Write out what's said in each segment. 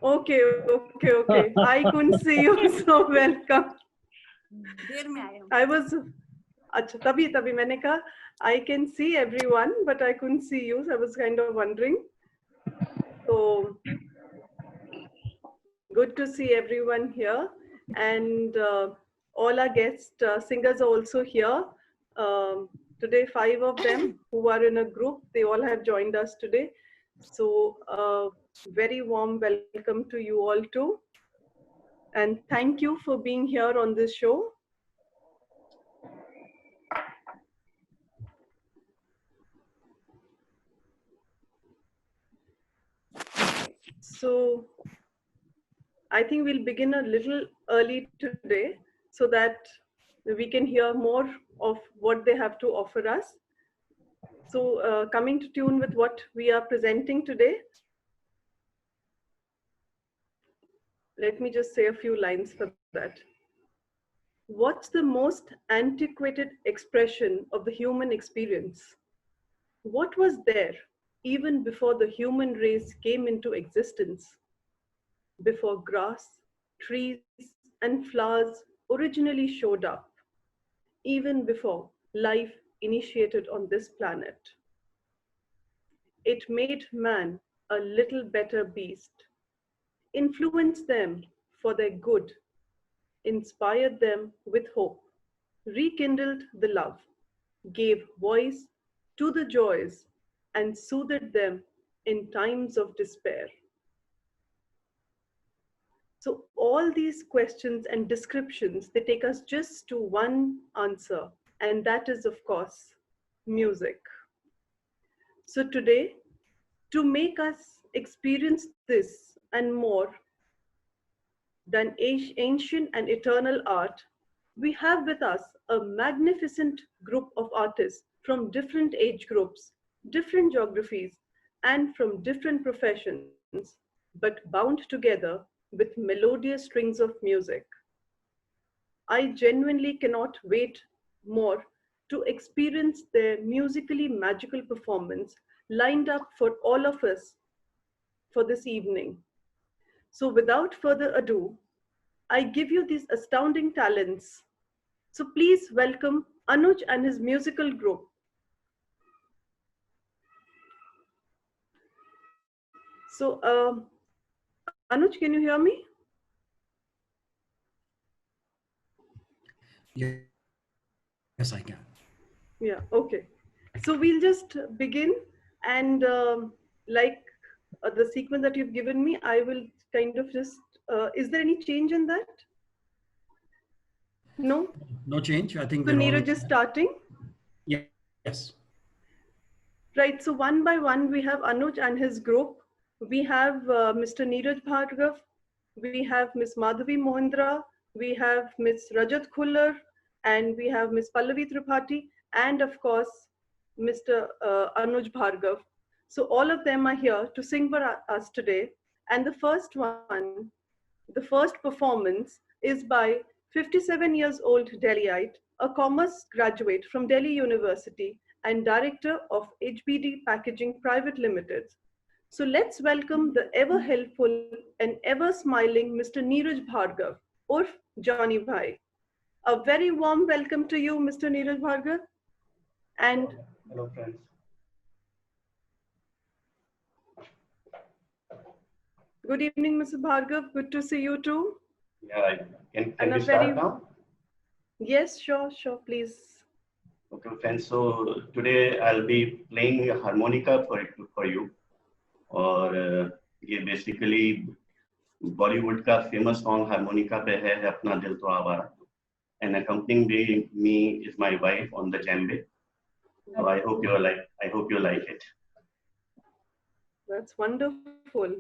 Okay, okay, okay. I couldn't see you, so welcome. देर में आए हम. I was, अच्छा तभी मैंने कहा I can see everyone, but I couldn't see you, so I was kind of wondering. So good to see everyone here, and all our guest singers are also here. Today, 5 of them who are in a group, they all have joined us today. So very warm welcome to you all too. And thank you for being here on this show. So I think we'll begin a little early today so that we can hear more of what they have to offer us. So coming to tune with what we are presenting today, let me just say a few lines for that. What's the most antiquated expression of the human experience? What was there even before the human race came into existence? Before grass, trees, and flowers originally showed up, even before life initiated on this planet. It made man a little better beast, influenced them for their good, inspired them with hope, rekindled the love, gave voice to the joys, and soothed them in times of despair. So all these questions and descriptions, they take us just to one answer, and that is, of course, music. So today, to make us experience this and more than ancient and eternal art, we have with us a magnificent group of artists from different age groups, different geographies, and from different professions, but bound together with melodious strings of music. I genuinely cannot wait more to experience their musically magical performance lined up for all of us for this evening. So, without further ado, I give you these astounding talents. So, please welcome Anuj and his musical group. So, Anuj, can you hear me? Yes, I can. Yeah, okay. So we'll just begin, and like the sequence that you've given me, I will kind of just, is there any change in that? No? No change. I think So we're all. Neeraj is starting. Yes. Right, so one by one, we have Anuj and his group. We have Mr. Neeraj Bhargav. We have Miss Madhavi Mohindra. We have Miss Rajat Khullar. And we have Miss Pallavi Tripathi. And of course, Mr. Anuj Bhargav. So all of them are here to sing for us today. And the first one, the first performance is by 57 years old Delhiite, a commerce graduate from Delhi University and director of HBD Packaging Private Limited. So let's welcome the ever helpful and ever smiling Mr. Neeraj Bhargav, Urf Johnny Bhai. A very warm welcome to you, Mr. Neeraj Bhargav. And hello, friends. Good evening, Mr. Bhargav. Good to see you too. Yeah, can we start now? Yes, sure, please. Okay, friends. So today I'll be playing harmonica for you. और ये basically Bollywood का famous song harmonica पे है अपना दिल तो आवारा. And accompanying me is my wife on the djembe. So I hope you like it. That's wonderful.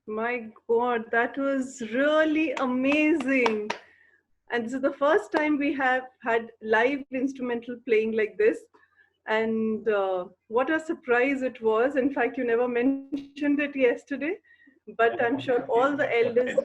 My God, that was really amazing. And this is the first time we have had live instrumental playing like this. And what a surprise it was. In fact, you never mentioned it yesterday, but I'm sure all the elders,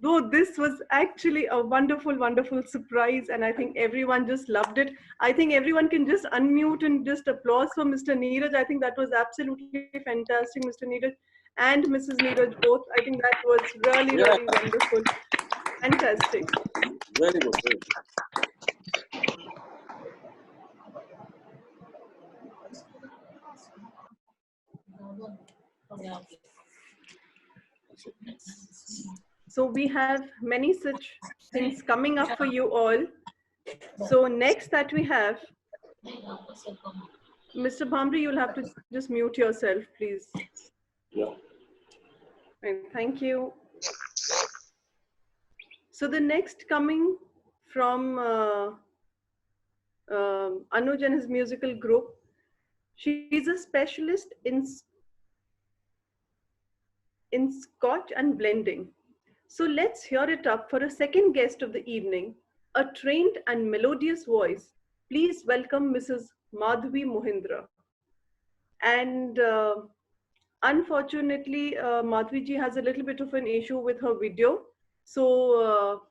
though this was actually a wonderful, wonderful surprise. And I think everyone just loved it. I think everyone can just unmute and just applause for Mr. Neeraj. I think that was absolutely fantastic, Mr. Neeraj and Mrs. Neeraj both. I think that was really, really wonderful. Fantastic. Very good. Very good. So we have many such things coming up for you all. So next that we have, Mr. Bhamri, you'll have to just mute yourself, please. Yeah. Right, thank you. So the next coming from Anuj and his musical group, she's a specialist in Scotch and blending. So let's hear it up for a second guest of the evening, a trained and melodious voice. Please welcome Mrs. Madhvi Mohindra. And unfortunately, Madhvi ji has a little bit of an issue with her video. So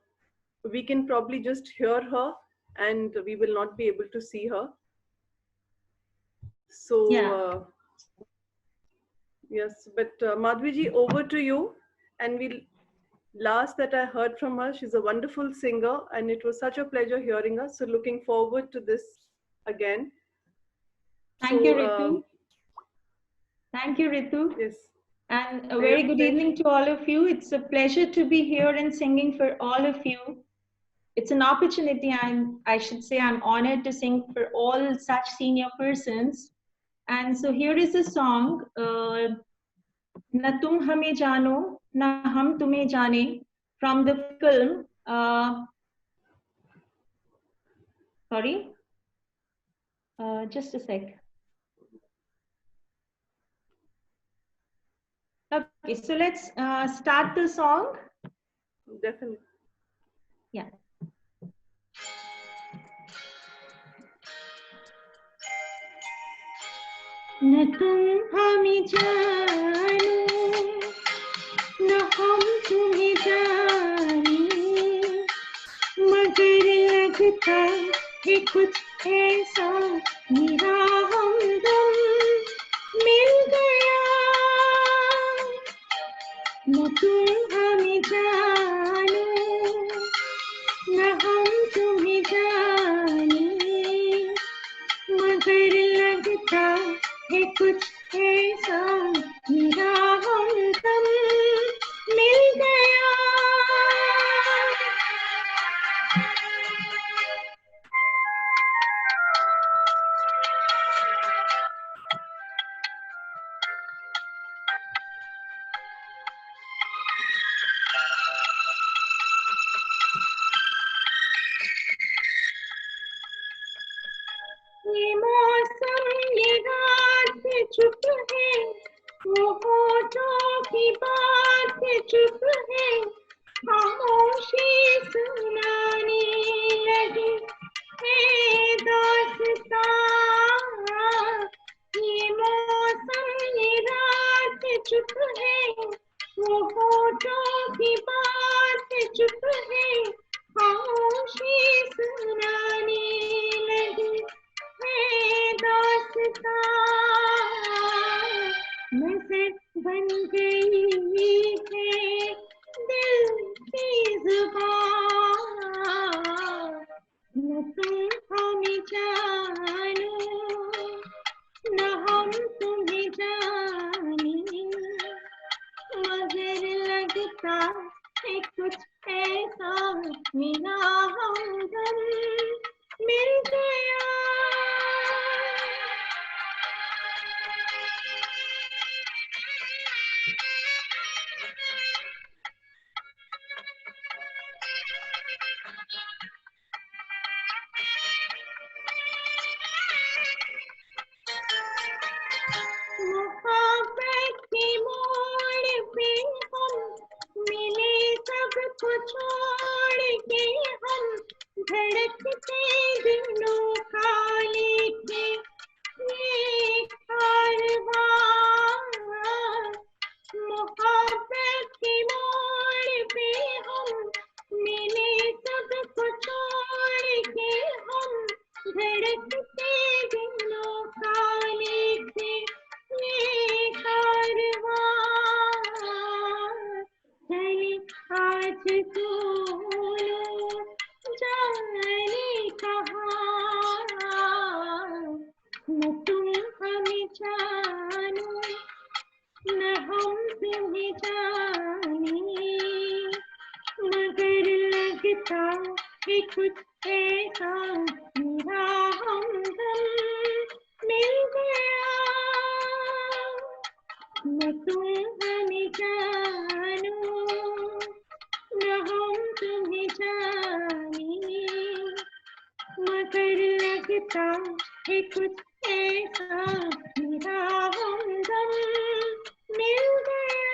we can probably just hear her and we will not be able to see her. So yes, but Madhvi ji, over to you. And last that I heard from her, she's a wonderful singer and it was such a pleasure hearing her. So looking forward to this again. Thank you, Ritu. Thank you, Ritu. Yes. And a very good evening to all of you. It's a pleasure to be here and singing for all of you. It's an opportunity. I should say I'm honored to sing for all such senior persons. And so here is a song, Na Tum Hame Jano, Na Hum Tumhe Jane, from the film, sorry, just a sec. Okay, so let's start the song. Definitely. Yeah. न तुम हमें जानो न हम तुम्हें जाने मगर लगता है कुछ ऐसा मेरा हमदम मिल गया न तुम हमें जानो न हम तुम्हें जाने मगर लगता है कुछ ऐसा मेरा हमदम मिल गया ये मौसम ये रात चुप है वो होठों की बात चुप है खामोशी सुनाने लगी है दास्तां ये मौसम ये रात चुप है वो होठों की बात चुप है खामोशी सुनाने लगी नजर बन गई है का है कुछ ऐसा मिला हमदम मिल गया मोहब्बत की मोड़ पे हम मिले सबको छोड़ के हम धड़कते दिलों का लेके ये कारवां मोहब्बत की मोड़ पे हम मिले सबको छोड़ के हम धड़कते दिलों का लेके ये कारवां चले आज दोनों जाने कहाँ न तुम हमें जानो न हम तुम्हें जाने मगर लगता है कुछ ऐसा मेरा हमदम मिल गया न तुम हमें जानो न हम तुम्हें जाने मगर लगता है कुछ ऐसा मेरा हमदम मिल गया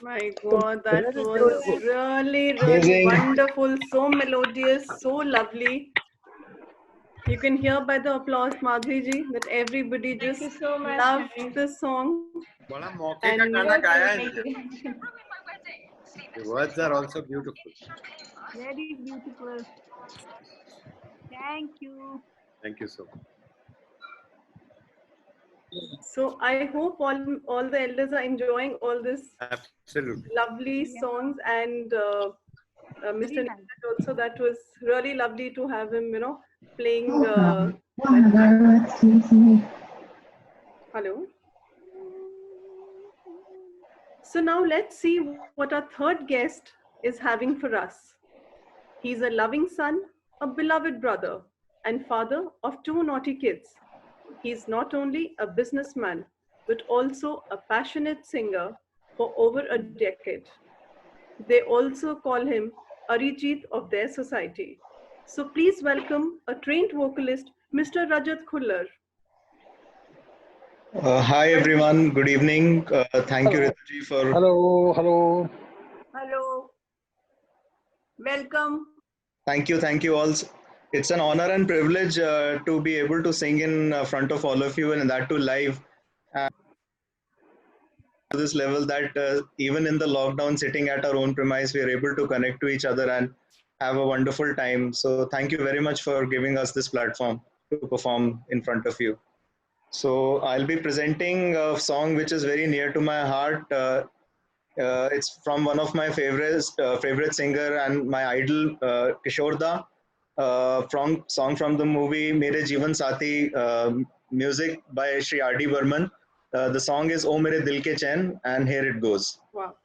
My God, that was really wonderful, so melodious, so lovely. You can hear by the applause, Madhuri ji, that everybody Thank you just so much, loved Naveen. the song. बड़ा मौके का And गाना गाया है Thank इन्होंने। you. The words are also beautiful. Very beautiful. Thank you. Thank you so much. so I hope all the elders are enjoying all this Absolutely. lovely songs, and Mr. Very nice. Neeraj also, that was really lovely to have him, playing. Hello. So now let's see what our third guest is having for us. He's a loving son, a beloved brother, and father of 2 naughty kids. He's not only a businessman, but also a passionate singer for over a decade. They also call him Arijit of their society. So please welcome a trained vocalist, Mr. Rajat Khullar. Hi everyone, good evening. Thank you Rituji for Hello. Hello. Welcome. thank you all. It's an honor and privilege to be able to sing in front of all of you, and that too live. To this level that even in the lockdown, sitting at our own premise, we are able to connect to each other and have a wonderful time. So thank you very much for giving us this platform to perform in front of you. So I'll be presenting a song which is very near to my heart. It's from one of my favorite singer and my idol, Kishore Da. Song from the movie Mere Jeevan Saathi, music by Shri R.D. Burman. The song is O Mere Dil Ke Chain, and here it goes. Wow.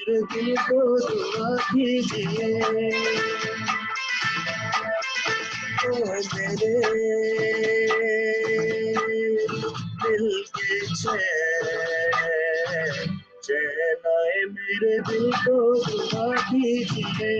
मेरे दिल को दुआ कीजिए ओ मेरे चैन आए मेरे दिल को दुआ कीजिए।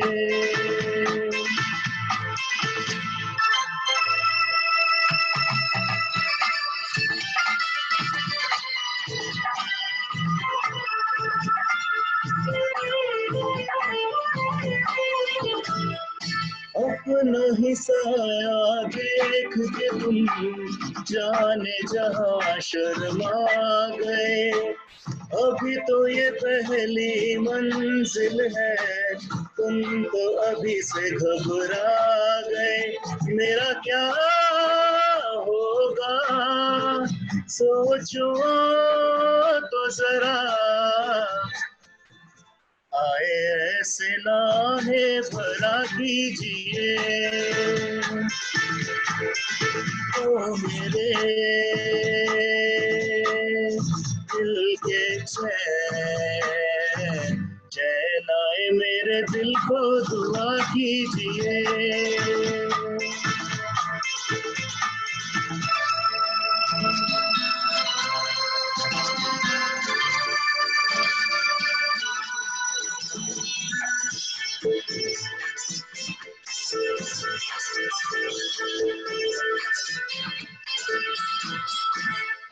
अपना ही साया देख के तुम जाने जहां शर्मा गए। अभी तो ये पहली मंजिल है, तुम तो अभी से घबरा गए। मेरा क्या होगा सोचो तो जरा, आए ऐसे नाहे भला कीजिए। ओ मेरे दिल के चैन आए मेरे दिल को दुआ कीजिए।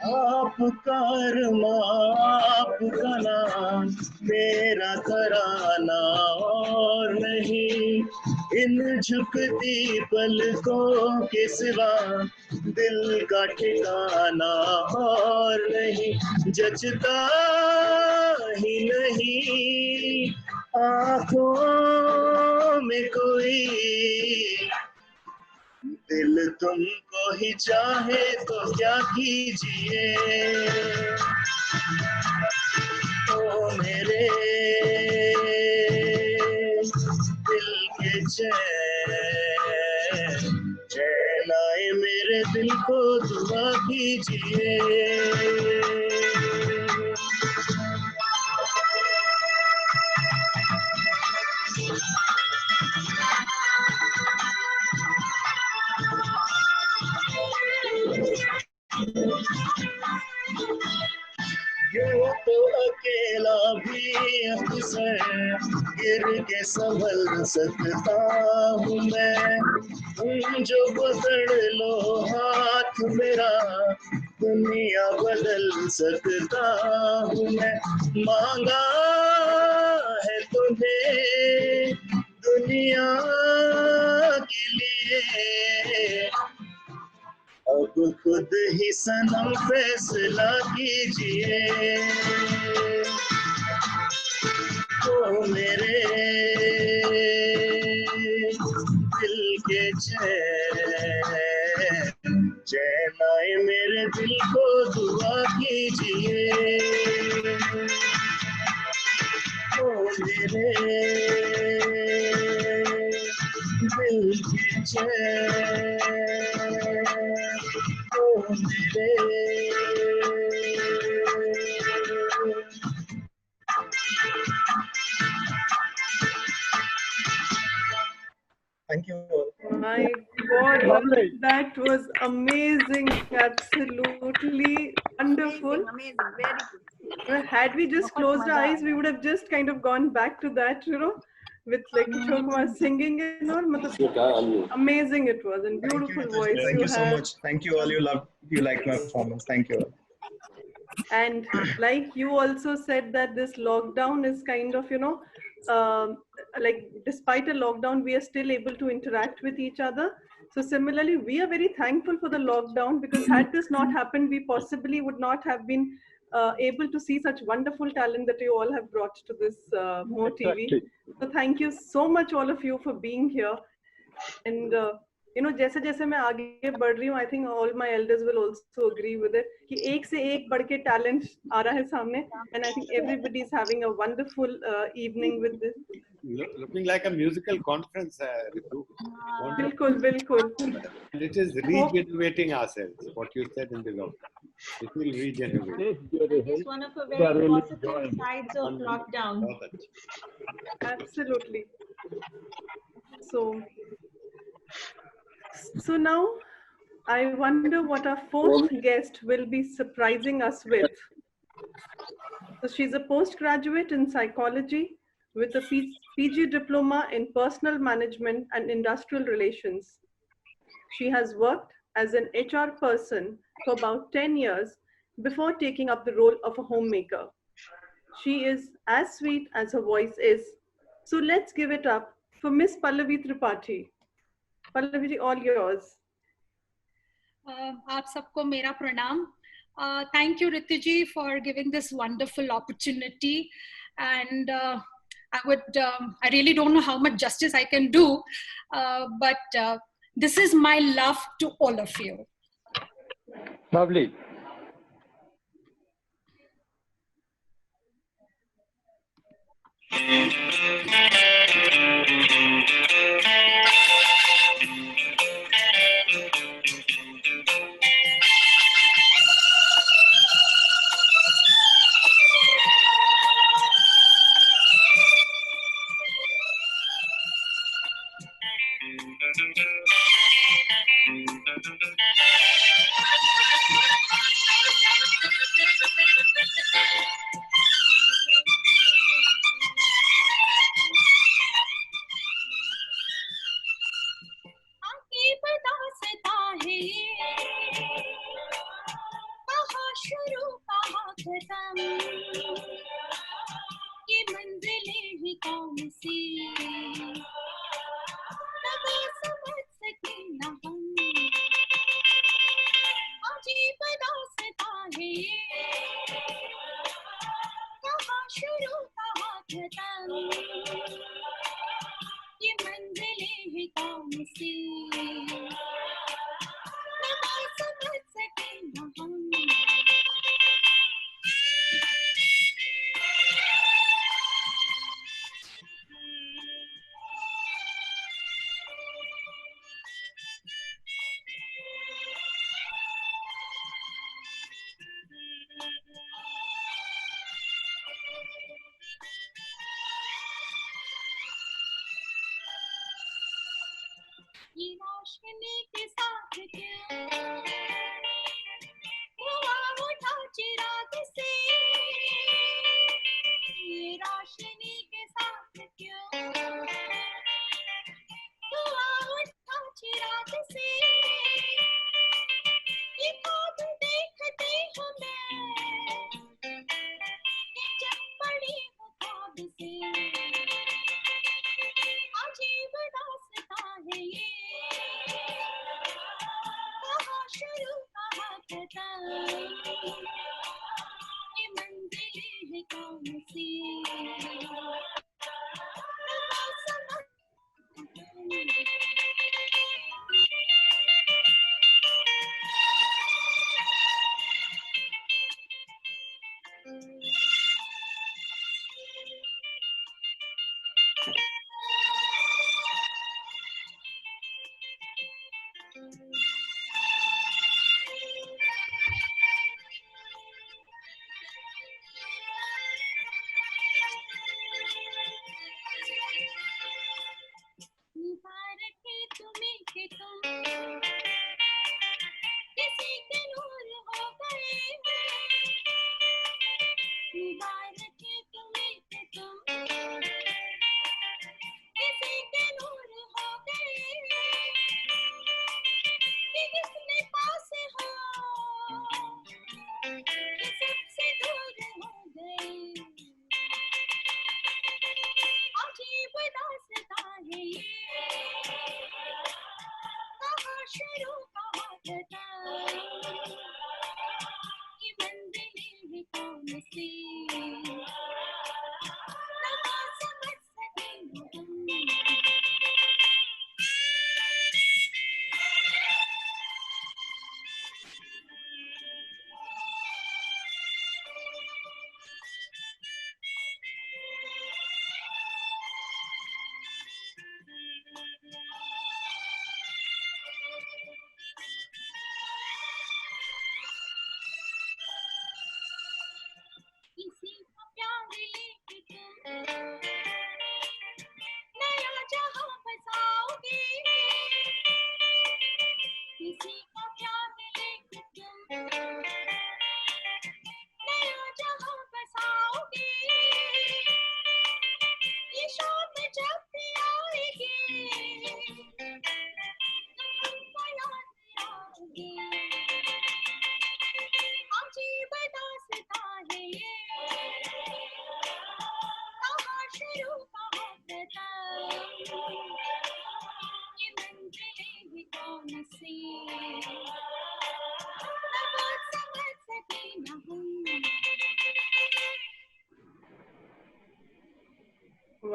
आपका अरमान आपका नाम मेरा तराना और नहीं, इन झुकती पलकों के सिवा दिल का ठिकाना और नहीं। जचता ही नहीं आँखों में कोई, दिल तुमको ही चाहे तो क्या कीजिए। ओ मेरे दिल के चैन आए मेरे दिल को दुआ कीजिए। यूं तो अकेला भी अक्सर गिर के संभल सकता हूँ मैं, जो पकड़ लो हाथ मेरा दुनिया बदल सकता हूँ मैं। मांगा है तुम्हें दुनिया के लिए, अब खुद ही सनम फैसला कीजिए। ओ मेरे दिल के चैन आए मेरे दिल को दुआ कीजिए। ओ मेरे दिल के ओ मेरे। Thank you all. My God, that was amazing, absolutely wonderful. Amazing, very good. Had we just closed our eyes, we would have just kind of gone back to that, with like Kishore Kumar singing and all. Amazing it was, and beautiful voice. Thank you so much. Thank you all. You liked my performance. Thank you all. And like you also said that this lockdown is kind of, like despite a lockdown, we are still able to interact with each other. So similarly, we are very thankful for the lockdown, because had this not happened, we possibly would not have been able to see such wonderful talent that you all have brought to this Mo TV. So thank you so much, all of you, for being here. And जैसे जैसे मैं आगे बढ़ रही हूँ, I think all my elders will also agree with it कि एक से एक बढ़ के talent आ रहा है सामने, and I think everybody is having a wonderful evening with this. Looking like a musical conference, Ritu. बिल्कुल बिल्कुल. And it is regenerating ourselves. What you said in the lockdown, it will regenerate. It's one of the very positive sides of lockdown. Absolutely. So now I wonder what our fourth guest will be surprising us with. So she's a postgraduate in psychology with a PG diploma in personal management and industrial relations. She has worked as an HR person for about 10 years before taking up the role of a homemaker. She is as sweet as her voice is. So let's give it up for Miss Pallavi Tripathi. Pallavi, all yours. आप सबको मेरा प्रणाम. Thank you, Rituji, for giving this wonderful opportunity. And I really don't know how much justice I can do, but this is my love to all of you. Lovely. रोशनी के साथ क्यों हुआ उठा चिराग से, रोशनी के साथ क्यों हुआ उठा चिराग से, ये ख्वाब देखते हूँ मैं जब पड़ी हूँ ख्वाब से, अजीब दास्तां है ये, कहाँ शुरू कहाँ खत्म, ये मंजिलें हैं कौन सी, मुबारक है तुम्हें कि तुम किसी के नूर हो गए, मुबारक है तुम्हें कि तुम किसी के नूर हो गए, कि किसने पास हो कि सबसे दूर हो गए, अजीब दास्तां है ये, कहाँ शुरू कहाँ खत्म, ये मंजिलें हैं कौन सी, ना समझ सके न हम। इसी का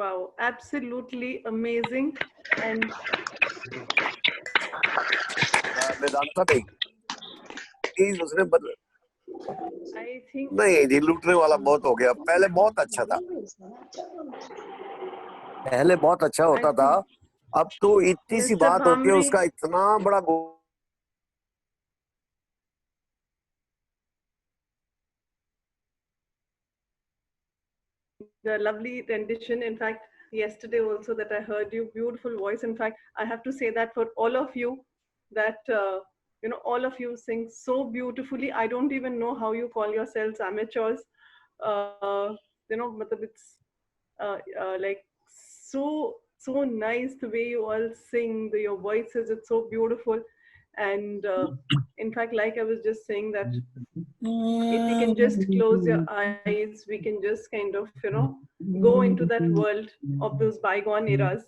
Wow, absolutely amazing. And Vedanta नहीं, प्लीज उसने I think नहीं जी, लूटने वाला बहुत हो गया। पहले बहुत अच्छा था, पहले बहुत अच्छा होता था, अब तो इतनी सी Mr. बात होती है Bhamri, उसका इतना बड़ा the lovely rendition. In fact, yesterday also that I heard you, beautiful voice. In fact, I have to say that for all of you, that all of you sing so beautifully. I don't even know how you call yourselves amateurs. Matlab it's like so nice the way you all sing. Your voices, it's so beautiful. And in fact, like I was just saying that if we can just close your eyes, we can just kind of, go into that world of those bygone eras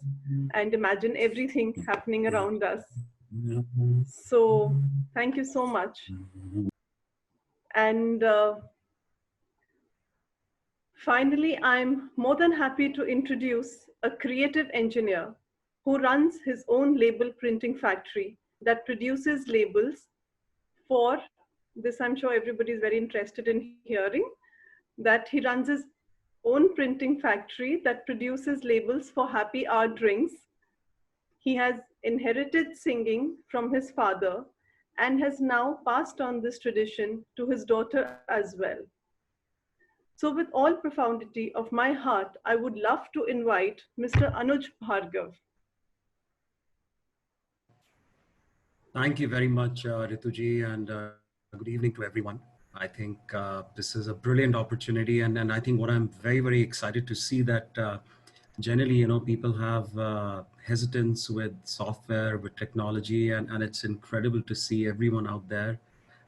and imagine everything happening around us. So thank you so much. And finally, I'm more than happy to introduce a creative engineer who runs his own label printing factory that produces labels for this. I'm sure everybody is very interested in hearing that he runs his own printing factory that produces labels for happy hour drinks. He has inherited singing from his father and has now passed on this tradition to his daughter as well. So with all profundity of my heart, I would love to invite Mr. Anuj Bhargav. Thank you very much, Rituji, and good evening to everyone. I think this is a brilliant opportunity, and I think what I'm very, very excited to see that generally, people have hesitance with software, with technology, and it's incredible to see everyone out there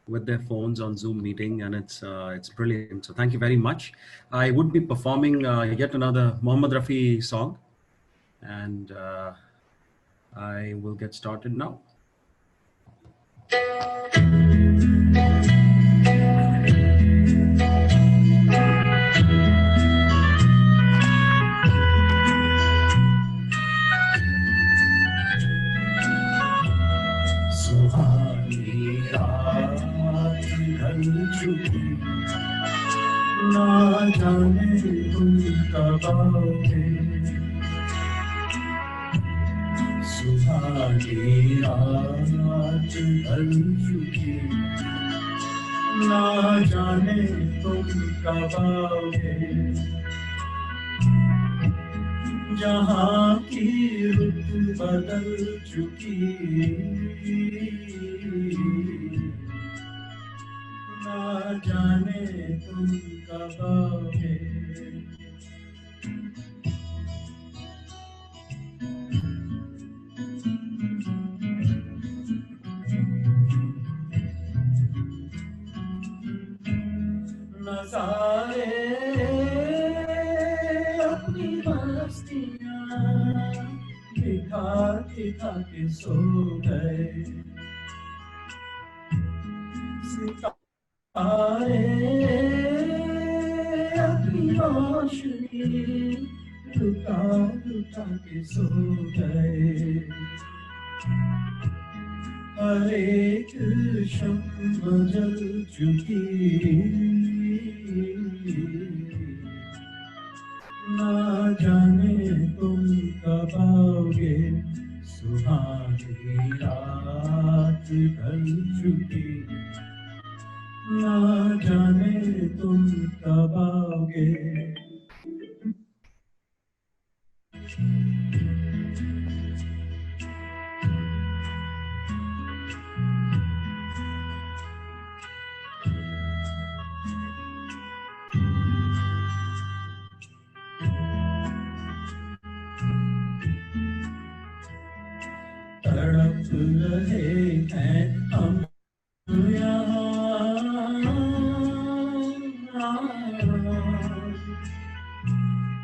with their phones on Zoom meeting, and it's brilliant. So thank you very much. I would be performing yet another Mohammad Rafi song, and I will get started now. सुहानी रात ढल चुकी, ना जाने तुम कब आओगे। सुहानी रात ढल चुकी, ना जाने तुम कब आओगे। जहाँ की रुत बदल चुकी, ना जाने तुम कब आओगे। नज़ारे अपनी मस्तियाँ दिखा दिखा के सो गए। सितारे अपनी रोशनी लुटा लुटा के सो गए। हर एक शम्म जल चुकी, ना जाने तुम कब आओगे। सुहानी रात ढल चुकी, ना जाने तुम कब आओगे। तड़प रहे हैं हम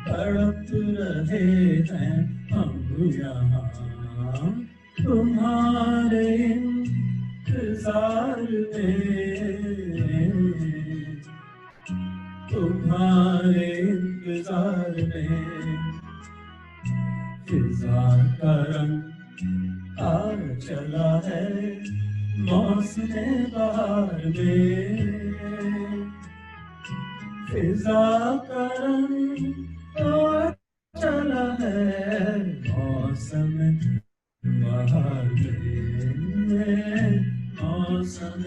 तड़प रहे हैं हम यहाँ तुम्हारे इंतजार में, तुम्हारे इंतजार में। चला है मौसम बहार में, फिजा का रंग और चला है मौसम बहार में, मौसम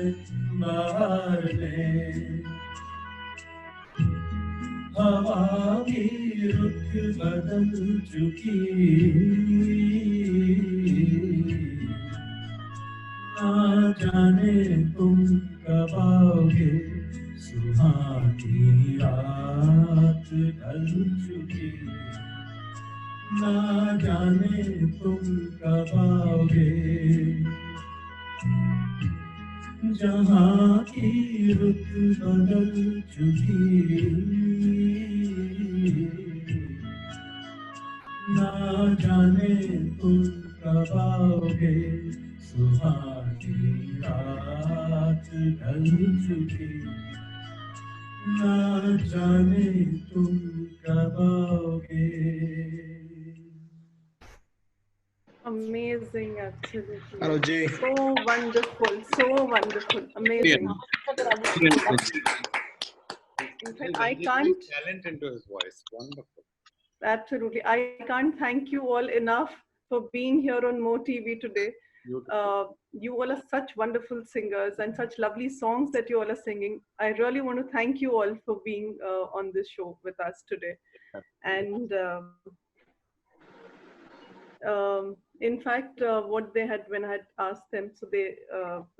बहार में। हवा की रुख बदल चुकी, ना जाने तुम कब आओगे, सुहानी रात ढल चुकी, ना जाने तुम कब आओगे। जहाँ की रुत बदल चुकी, ना जाने तुम कब आओगे, सुहानी रात ढल चुकी, ना जाने तुम कब आओगे। Amazing, absolutely. Anuj. So wonderful, so wonderful, amazing. In fact, I can't. Talent into his voice. Wonderful. Absolutely, I can't thank you all enough for being here on Mo TV today. You all are such wonderful singers and such lovely songs that you all are singing. I really want to thank you all for being on this show with us today. And in fact, what they had when I had asked them, so they,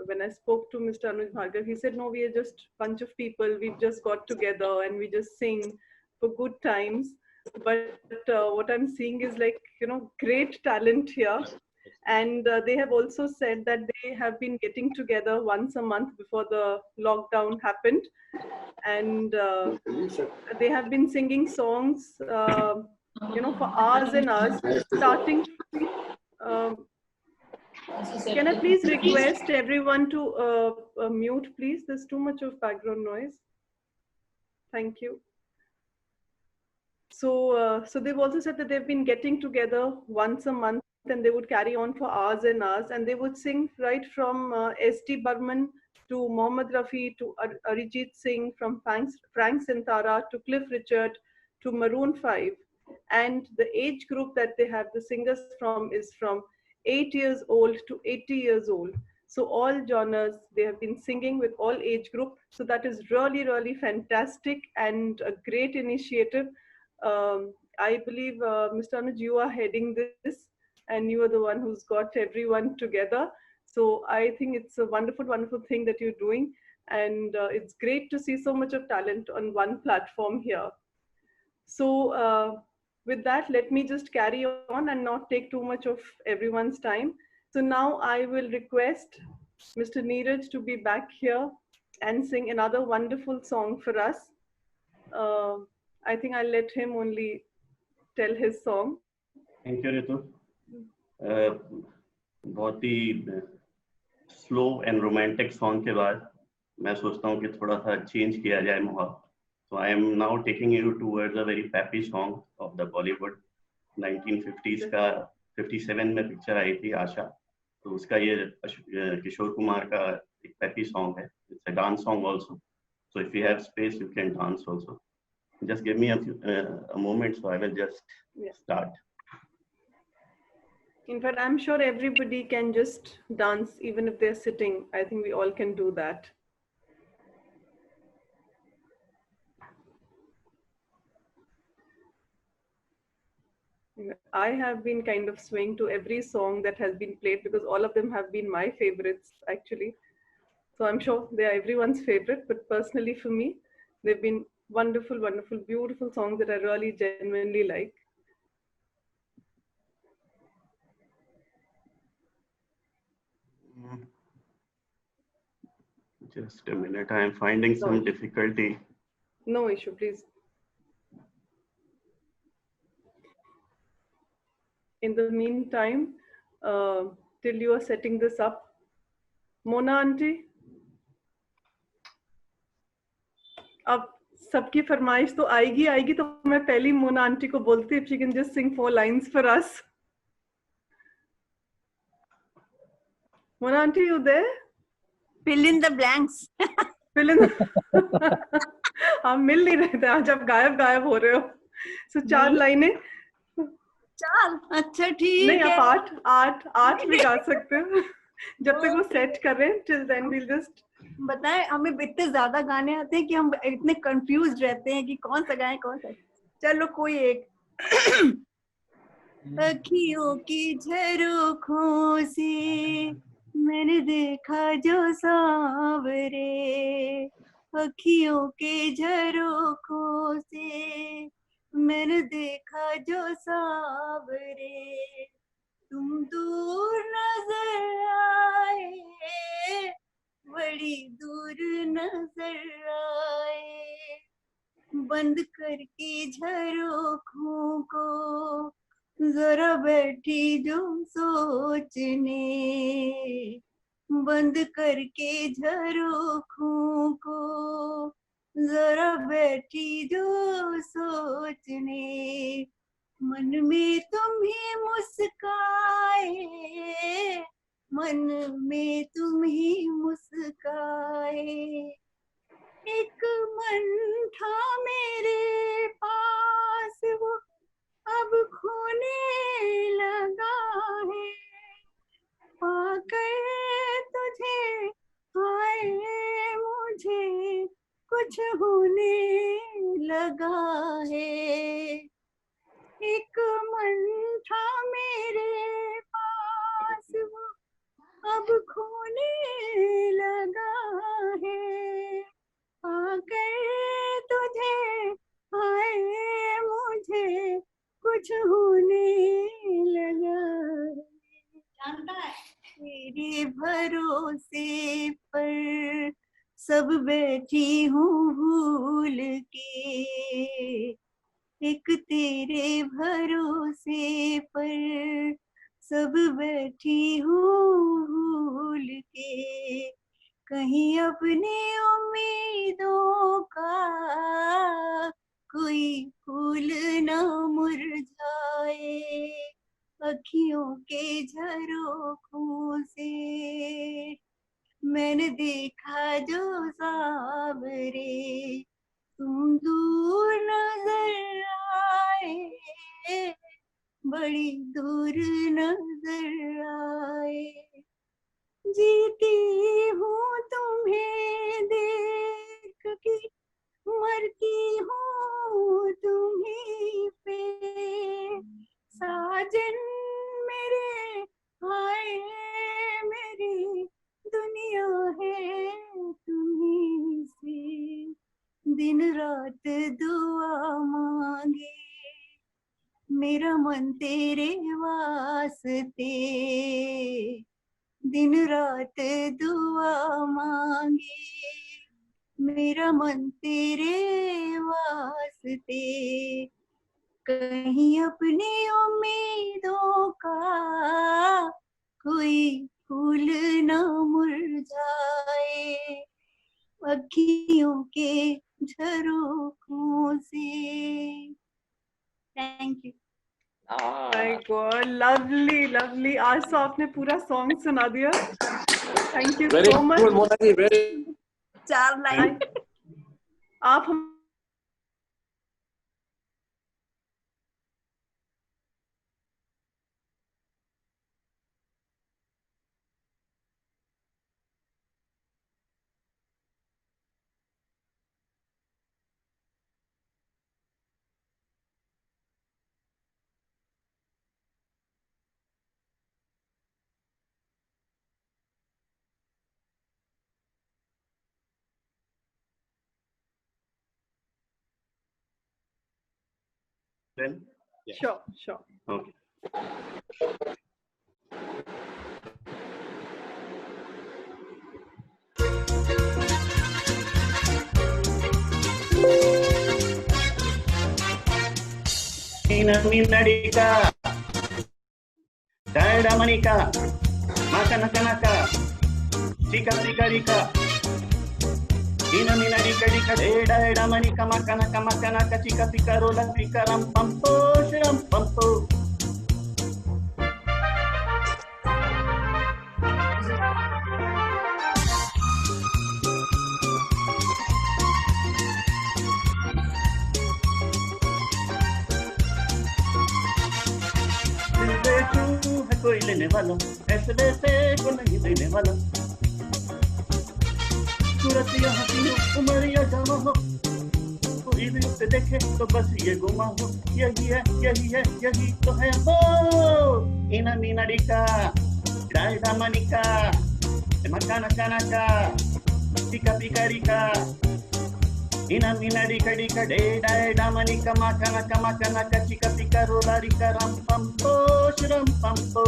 when I spoke to Mr. Anuj Bhargav, he said, no, we are just a bunch of people. We've just got together and we just sing for good times. But what I'm seeing is like, you know, great talent here. And they have also said that they have been getting together once a month before the lockdown happened. And they have been singing songs, you know, for hours and hours, starting. Can I please request everyone to mute, please? There's too much of background noise. Thank you. So, so they've also said that they've been getting together once a month, and they would carry on for hours and hours, and they would sing right from S.D. Burman to Mohammed Rafi to Arijit Singh, from Frank Sinatra to Cliff Richard to Maroon 5. And the age group that they have the singers from is from 8 years old to 80 years old. So all genres, they have been singing with all age group. So that is really, really fantastic and a great initiative. I believe, Mr. Anuj, you are heading this and you are the one who's got everyone together. So I think it's a wonderful, wonderful thing that you're doing. And it's great to see so much of talent on one platform here. So with that, let me just carry on and not take too much of everyone's time. So now I will request Mr. Neeraj to be back here and sing another wonderful song for us. I think I'll let him only tell his song. Thank you, Ritu. बहुत ही slow and romantic song के बाद मैं सोचता हूँ कि थोड़ा सा change किया जाए माहौल. So I am now taking you towards a very peppy song of the Bollywood. 1950s का 57 में पिक्चर आई थी आशा, तो उसका ये किशोर कुमार का एक peppy song है. It's a dance song also. So if you have space, you can dance also. Just give me a moment, so I will just start. In fact, I'm sure everybody can just dance, even if they're sitting. I think we all can do that. I have been kind of swaying to every song that has been played because all of them have been my favorites, actually. So I'm sure they are everyone's favorite, but personally for me, they've been wonderful, wonderful, beautiful songs that I really genuinely like. Just a minute, I am finding some difficulty. No issue, please. In the meantime, till you are setting this up, Mona auntie, अब सबकी फरमाइश तो आएगी तो मैं पहली Mona aunty को बोलती, if she can just sing 4 lines for us. Mona aunty, you there? Fill in the blanks. Fill in. आप मिल नहीं रहे थे आज, आप गायब हो रहे हो. So 4 लाइनें. 4. अच्छा ठीक है. नहीं, आप 8 भी गा सकते हो. जब तक वो सेट कर रहे हैं, till then we'll just. बताएं, हमें इतने ज्यादा गाने आते हैं कि हम इतने कंफ्यूज रहते हैं कि कौन सा गाएं कौन सा. चलो कोई एक. अखियों की झरोखों से मैंने देखा जो सांवरे, अखियों के झरोखों से मैंने देखा जो सांवरे, तुम दूर नजर आए, बड़ी दूर नजर आए, बंद करके झरोखों को जरा बैठी जो सोचने, बंद करके झरोखों को जरा बैठी जो सोचने, मन में तुम ही मुस्काए, मन में तुम ही मुस्काए, एक मन था मेरे पास वो अब खोने लगा है, पाकर तुझे हाय मुझे कुछ होने लगा है, एक मन था मेरे पास वो अब खोने लगा है, पाकर तुझे हाय मुझे कुछ होने लगा है, तेरे भरोसे पर सब बैठी हूँ भूल के, एक तेरे भरोसे पर सब बैठी हूँ भूल के, कहीं अपनी उम्मीदों का कोई फूल न मुरझाए, अखियों के झरोखों से मैंने देखा जो सांवरे, तुम दूर नजर आए, बड़ी दूर नजर आए, जीती हूँ तुम्हें देख के, मरती हूँ तुम्हीं पे, साजन मेरे हाय मेरी दुनिया है तुम्हीं से, दिन रात दुआ मांगे मेरा मन तेरे वास्ते, दिन रात दुआ मांगे मेरा मन तेरे वास्ते, कहीं अपनी उम्मीदों का कोई फूल न मुरझाए, अखियों के झरोखों से. Thank you. My God, lovely, lovely. आज तो आपने पूरा सॉन्ग सुना दिया. Thank you so much. Very good, Mona ji. Very. 4 line. आप हम Then? Yeah. Sure, sure. Okay. Minadika, Dada Manika, Makanakanaka, Sika Sika Rika, Minadika Dika, Dada Manika, Makanaka, Makanaka, Chika Pika Rola, Pika Rampampo, Shrampampo. देने वाला, ऐसे वैसे को नहीं देने वाला। सूरत यहाँ हसीनो उम्र या जमा हो, कोई भी उसे देखे तो बस ये गुमा हो। यही है यही तो है वो इना मीना डिका डायदा मनिका मकाना कानाका टिका पिका Rica ina mina dika dika de da manika makana chika pika rola rika ram pampo shram pampo.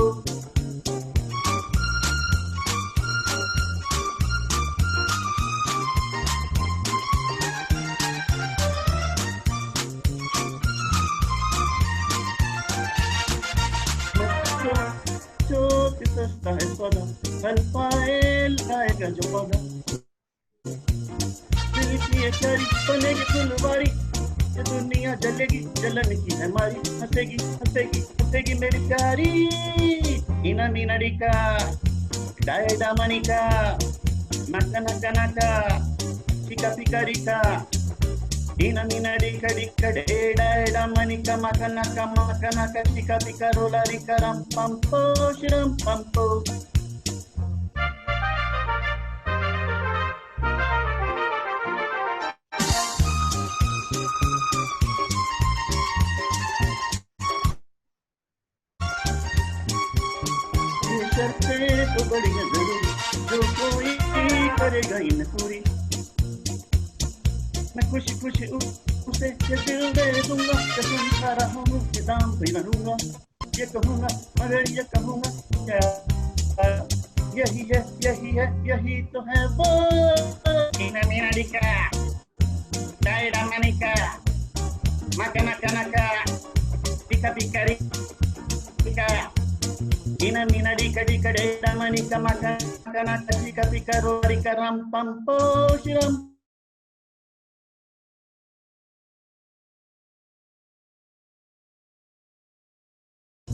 Chote sasta hai soda kal pael gaega jo poda ये चारी बनेगी फुलवारी, ये दुनिया जलेगी जलन की है मारी। हंसेगी हंसेगी हंसेगी मेरी प्यारी इना मीना डिका डायदा मनिका मकना कनाका चिका पिका रिका इना मीना डिका डिका डायदा मनिका मकना का चिका पिका रोला रिका रम पम्पो श्रम पम्पो. तो बड़ी है जरूरी जो कोई करेगा इन पूरी, मैं खुशी खुशी उसे ये दिल दे दूंगा, कसम खा रहा हूँ कि दाम भी न लूंगा। ये कहूँगा मगर ये कहूँगा क्या, यही तो है वो इना मीना डिका डायदा मनिका मकाना कानाका टिका पिका Rica ina mina dika dika de da manika makana chika pika rika ram pampo shiram.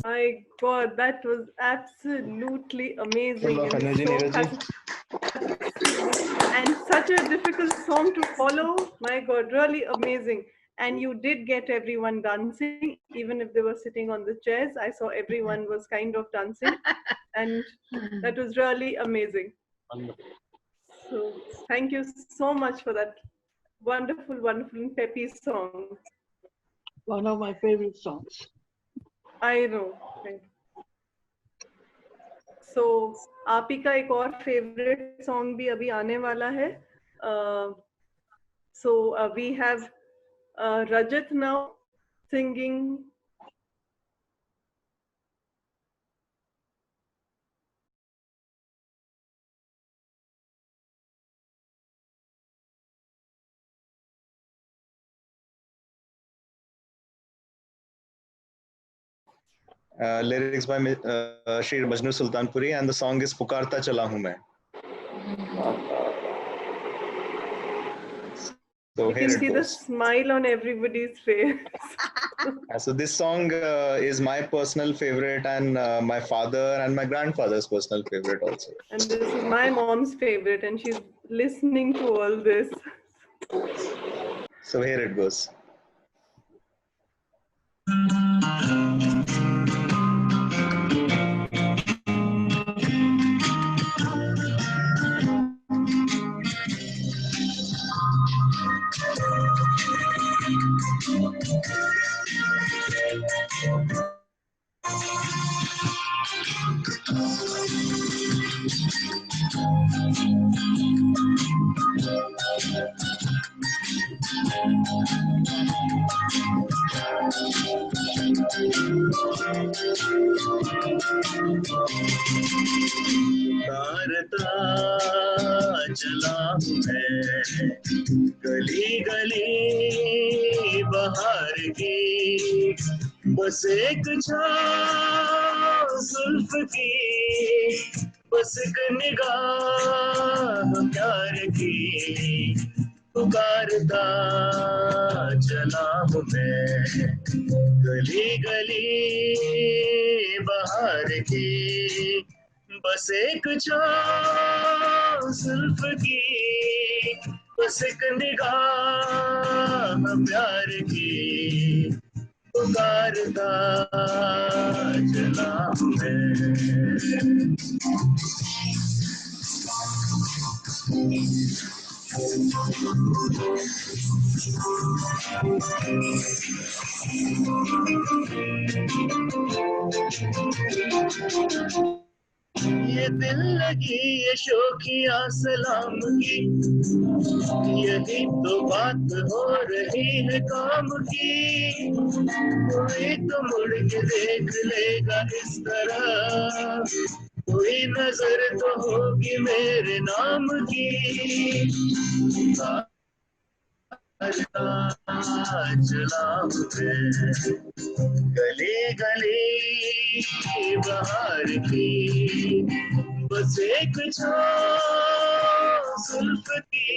My God, that was absolutely amazing. And such a difficult song to follow. My God, really amazing. And you did get everyone dancing, even if they were sitting on the chairs. I saw everyone was kind of dancing, and that was really amazing. So thank you so much for that wonderful, wonderful and peppy song. One of my favorite songs. I know. So आपी का एक और favorite song भी अभी आने वाला है. So we have Rajat now singing. Lyrics by Shri Majnu Sultanpuri, and the song is Pukarta Chala Hu Main. So you can see the smile on everybody's face. So this song is my personal favorite, and my father and my grandfather's personal favorite also. And this is my mom's favorite, and she's listening to all this. So here it goes. करता चला हूँ मैं गली गली बाहर की, बस एक छाँव जुल्फ की, बस एक निगाह प्यार की, पुकारता चला हूँ मैं गली गली बाहर की, बस एक छाँव जुल्फ की, बस एक निगाह प्यार की, पुकारता चला हूँ मैं। ये दिल लगी ये शोखिया सलाम की, यही तो बात हो रही है काम की। कोई तो मुड़ के देख लेगा इस तरह, कोई नजर तो होगी मेरे नाम की। चला हूँ मैं गली गली बाहर की, बस एक जुल्फ की,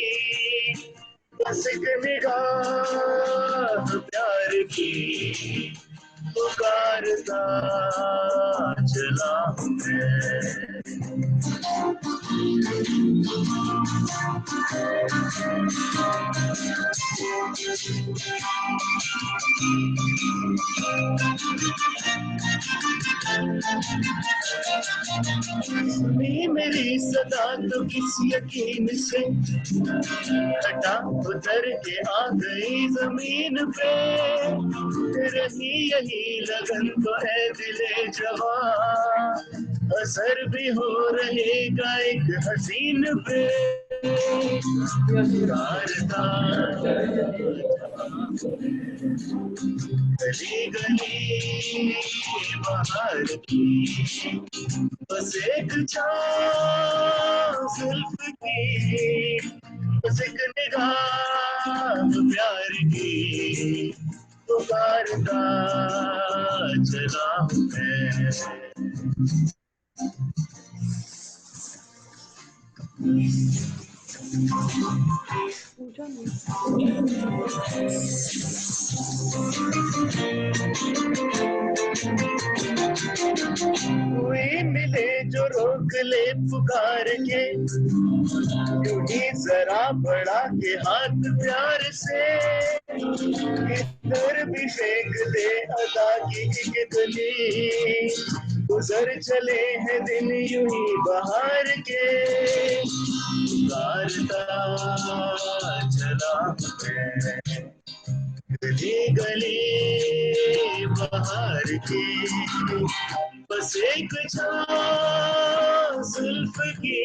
बस एक निगाह प्यार की, पुकारता चला हूँ मैं। सुनी मेरी सदा तो किस यकीन से, हटा उतर के आ गई जमीन पे। रही यही लगन तो है दिले जवां, असर भी हो रहेगा एक हसीन पे। गली गली बाहर की, बस एक जुल्फ की, बस एक निगाह प्यार की, पुकारता चला हूँ मैं। कोई मिले जो रोक ले पुकार के, यूं ही जरा बढ़ा के हाथ प्यार से, इधर भी फेंक दे अदा की एक गली। गुजर चले हैं दिन यूं ही बहार के, पुकारता चला मैं गली गली बाहर की, बस एक जुल्फ की,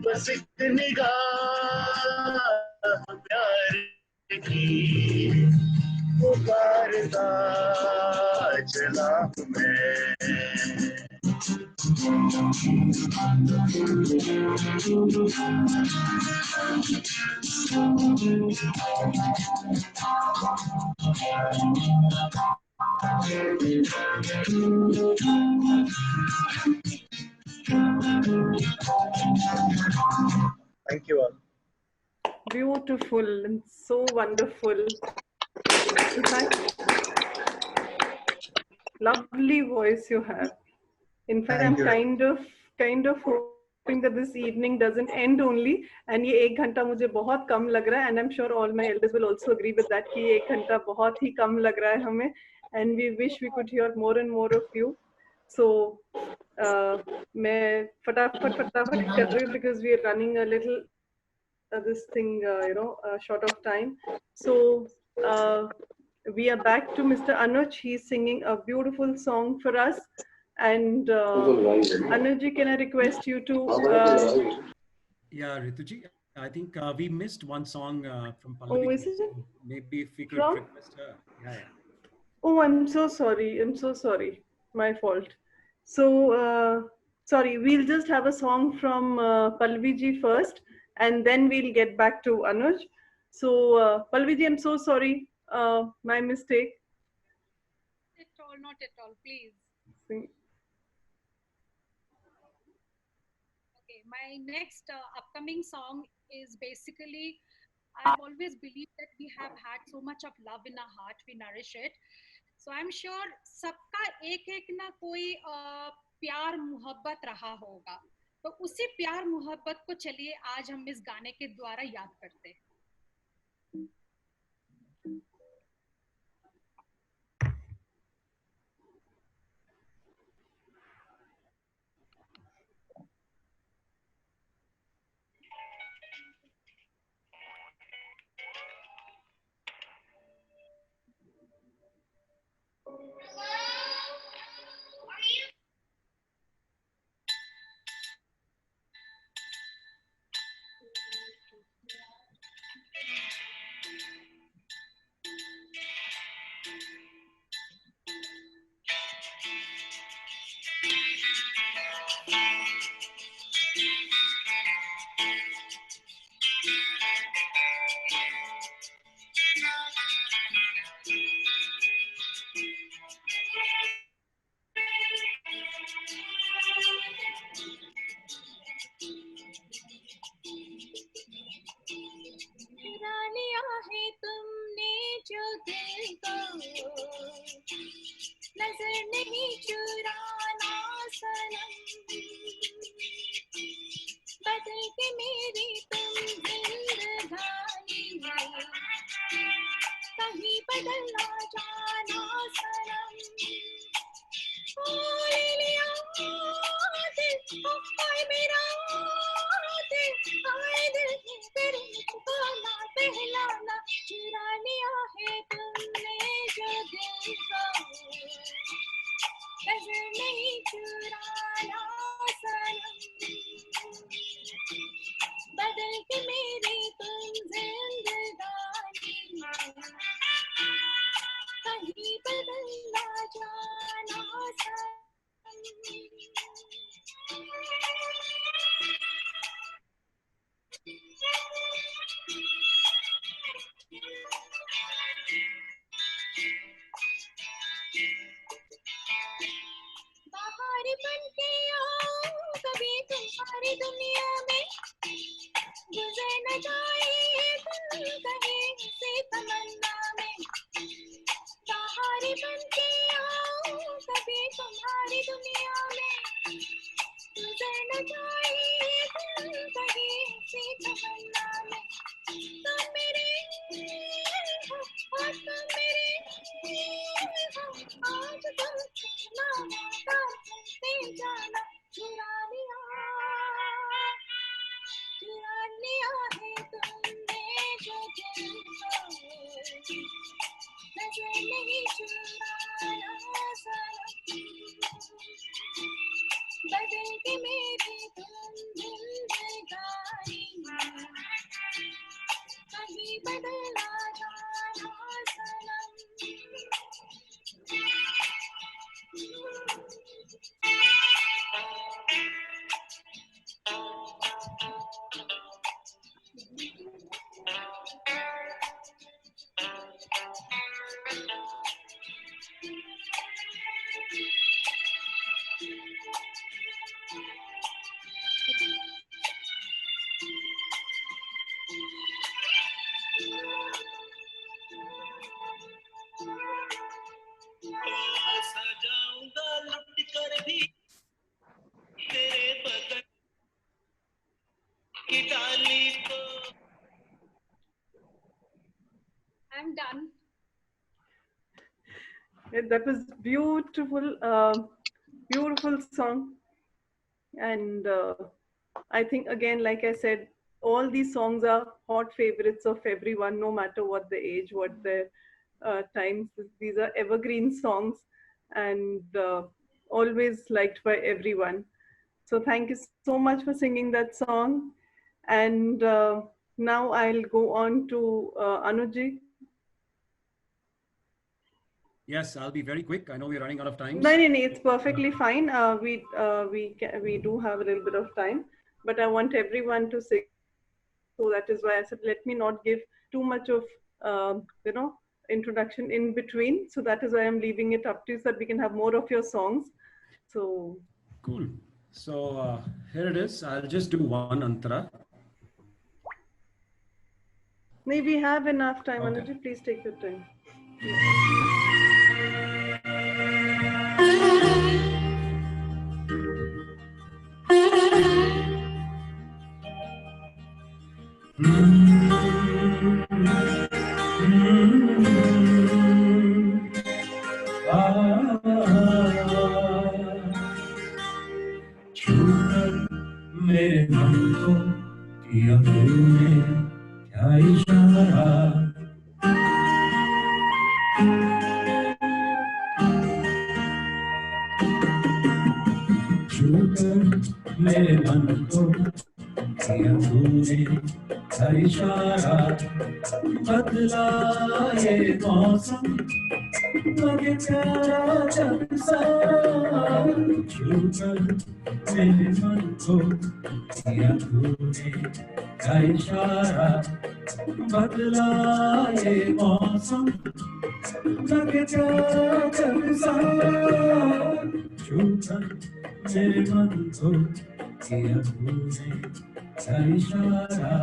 बस एक निगाह प्यार की, पुकारता चला मैं। Thank you all. Beautiful and so wonderful. In fact, lovely voice you have. In fact, Thank I'm you. kind of hoping that this evening doesn't end only. And ये 1 घंटा मुझे बहुत कम लग रहा है. And I'm sure all my elders will also agree with that कि 1 घंटा बहुत ही कम लग रहा है हमें. And we wish we could hear more and more of you. So मैं फटाफट कर रही हूँ because we are running a little this thing short of time. So we are back to Mr. Anuj. He's singing a beautiful song for us. And Anuj, can I request you to Yeah, Rituji, I think we missed one song from Oh, Pallavi. is it? Maybe if we could From? request her. Yeah. Oh, I'm so sorry. My fault. So, sorry, we'll just have a song from Pallavi ji first, and then we'll get back to Anuj. So, Pallavi ji, I'm so sorry. My mistake. Not at all, please. Sing. Okay, my next upcoming song is basically, I've always believed that we have had so much of love in our heart, we nourish it. So I'm sure सबका एक ना कोई प्यार मोहब्बत रहा होगा, तो उसी प्यार मोहब्बत को चलिए आज हम इस गाने के द्वारा याद करते हैं। जो दिल को नजर नहीं चुराना सनम बदल के मेरी तुम जिंदगानी कहीं बदल ना जाना सनम ओ ले लिया दिल हाय मेरा दिल हाय दिल तेरे मुझको ना पहलाना चुरा लिया है तुमने जो दिल को नजर नहीं चुराना सनम बदल के मेरी तुम जिंदगानी कहीं बदल ना जाना सनम बाहर बन के आओ कभी तुम्हारी दुनिया में गुजर न जाए तुम कहीं से तमन्ना में बाहर बन के आओ कभी तुम्हारी दुनिया में गुजर न जाए तुम कहीं से तमन्ना में तुम मेरे हो और तुम मेरे हो आज तुम ना मौका से जाना चुरा लिया है तुमने जो दिल को नजर नहीं चुराना सनम बदल के मेरी तुम जिंदगानी कहीं बदल ना जाना सनम सजाऊंगा लुट कर भी तेरे बदन की डाली को I'm done. That was beautiful, beautiful song. And I think, again, like I said, all these songs are hot favorites of everyone, no matter what the age, what their times. These are evergreen songs and always liked by everyone. So thank you so much for singing that song. And now I'll go on to Anuji. Yes, I'll be very quick. I know we're running out of time. No, it's perfectly fine. We do have a little bit of time, but I want everyone to sing. So that is why I said, let me not give too much of, introduction in between. So that is why I'm leaving it up to you so that we can have more of your songs. So. Cool. So here it is. I'll just do one antara. Maybe we have enough time. Okay. Anuji, please take your time. मेरे मन को किया तूने क्या इशारा छूकर मेरे मन को किया तूने क्या इशारा बदला ये मौसम लगे प्यारा जब सारा छूकर मेरे मन को किया तूने क्या इशारा बदला ये मौसम लगे प्यारा जब सारा छूकर मेरे मन को किया तूने क्या इशारा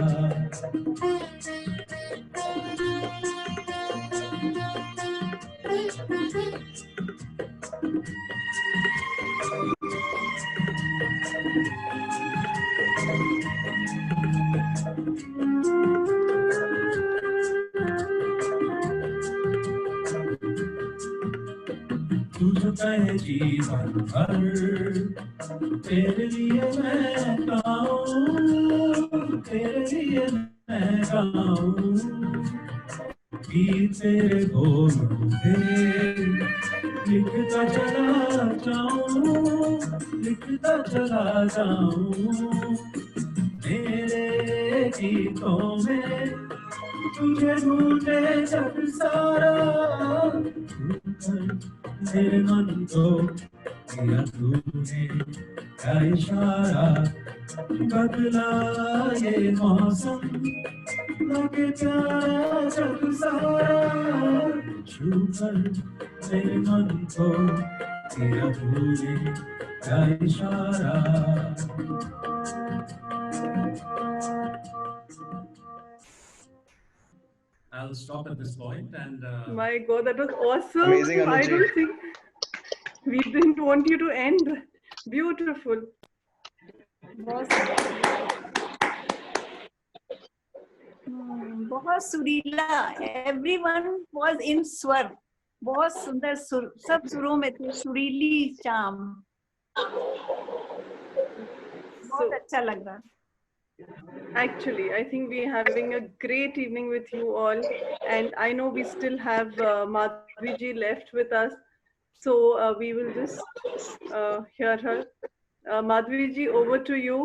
तुझ पे जीवन भर तेरे लिए मैं गाऊं, तेरे लिए मैं गाऊं, गीत तेरे बोलों पे लिखता चला जाऊं, लिखता चला जाऊं, मेरे गीतों में तुझे ढूंढे जब सारा, मेरे मन को किया तूने क्या इशारा, बदला ये मौसम लगे प्यारा जब सारा, छूकर मेरे मन को किया तूने क्या इशारा। I'll stop at this point and My God, that was awesome. Amazing, I Anuji. don't think we didn't want you to end. Beautiful. बहुत सुरीला. Everyone was in स्वर. बहुत सुंदर सुर, सब सुरों में थे, सुरीली चाम. बहुत अच्छा लग रहा. Actually, I think we're having a great evening with you all, and I know we still have Madhvi ji left with us, so we will just hear her. Madhvi ji, over to you.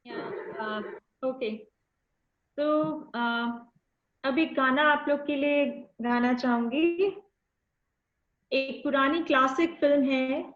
Yeah, okay. So अब एक गाना आप लोग के लिए गाना चाहूंगी. एक पुरानी क्लासिक फिल्म है